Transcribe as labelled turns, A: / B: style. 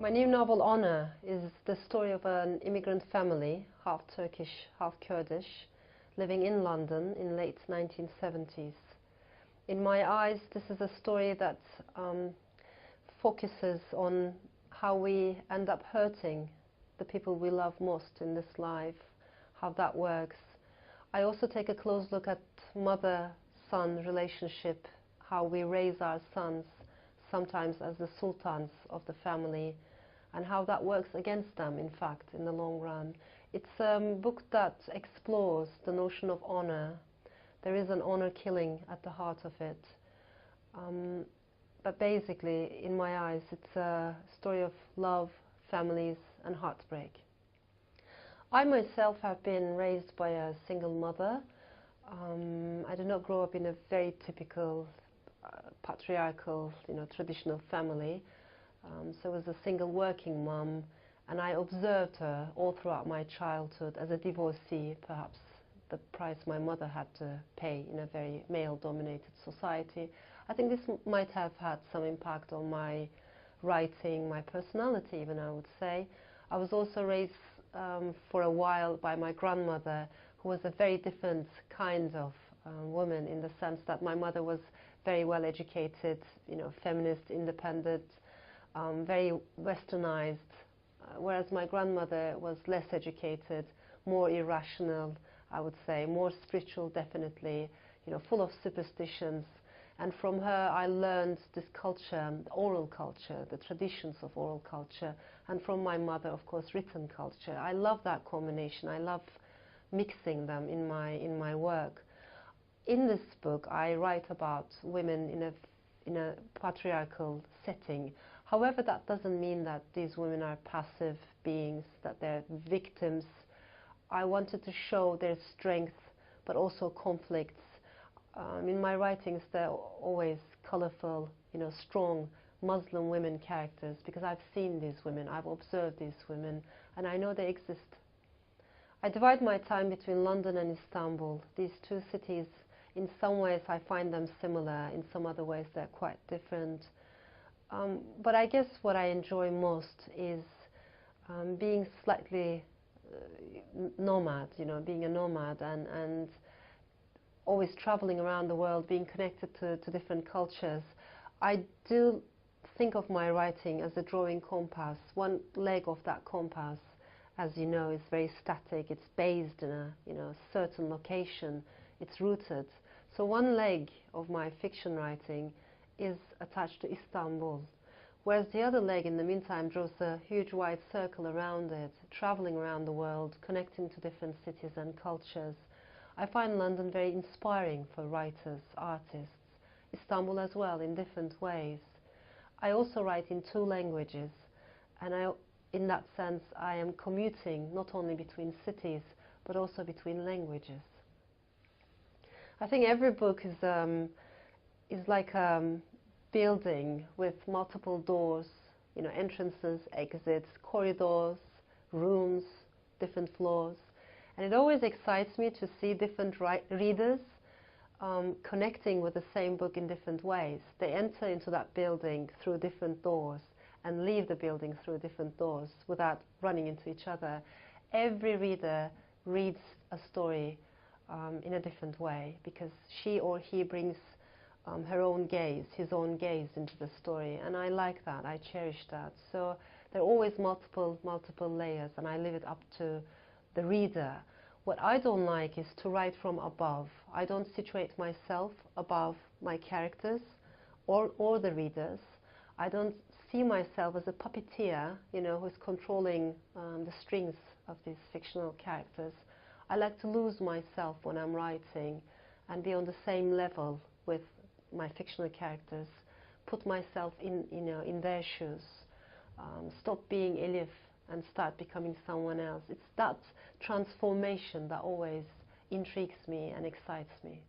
A: My new novel, Honor, is the story of an immigrant family, half Turkish, half Kurdish, living in London in late 1970s. In my eyes, this is a story that focuses on how we end up hurting the people we love most in this life, how that works. I also take a close look at mother-son relationship, how we raise our sons, sometimes as the sultans of the family, and how that works against them, in fact, in the long run. It's a book that explores the notion of honor. There is an honor killing at the heart of it. But basically, in my eyes, it's a story of love, families, and heartbreak. I myself have been raised by a single mother. I did not grow up in a very typical patriarchal, traditional family. So I was a single working mum, and I observed her all throughout my childhood as a divorcee, perhaps the price my mother had to pay in a very male-dominated society. I think this might have had some impact on my writing, my personality even, I would say. I was also raised for a while by my grandmother, who was a very different kind of woman, in the sense that my mother was very well educated, feminist, independent, very westernized, whereas my grandmother was less educated, more irrational, I would say, more spiritual, definitely, full of superstitions. And from her I learned this culture, oral culture, the traditions of oral culture, and from my mother, of course, written culture. I love that combination. I love mixing them in my work. In this book, I write about women in a patriarchal setting. However, that doesn't mean that these women are passive beings, that they're victims. I wanted to show their strength, but also conflicts. In my writings, they're always colorful, strong Muslim women characters, because I've seen these women, I've observed these women, and I know they exist. I divide my time between London and Istanbul. These two cities, in some ways, I find them similar. In some other ways, they're quite different. But I guess what I enjoy most is being slightly nomad, being a nomad and always traveling around the world, being connected to different cultures. I do think of my writing as a drawing compass. One leg of that compass, as you know, is very static. It's based in a certain location. It's rooted. So one leg of my fiction writing is attached to Istanbul, whereas the other leg, in the meantime, draws a huge wide circle around it, traveling around the world, connecting to different cities and cultures. I find London very inspiring for writers, artists, Istanbul as well, in different ways. I also write in two languages, and in that sense, I am commuting not only between cities, but also between languages. I think every book is like a building with multiple doors, entrances, exits, corridors, rooms, different floors. And it always excites me to see different readers connecting with the same book in different ways. They enter into that building through different doors and leave the building through different doors without running into each other. Every reader reads a story in a different way, because she or he brings her own gaze, his own gaze into the story, and I like that, I cherish that. So there are always multiple layers, and I leave it up to the reader. What I don't like is to write from above. I don't situate myself above my characters or the readers. I don't see myself as a puppeteer, who's controlling the strings of these fictional characters. I like to lose myself when I'm writing and be on the same level with my fictional characters, put myself in their shoes, stop being Elif and start becoming someone else. It's that transformation that always intrigues me and excites me.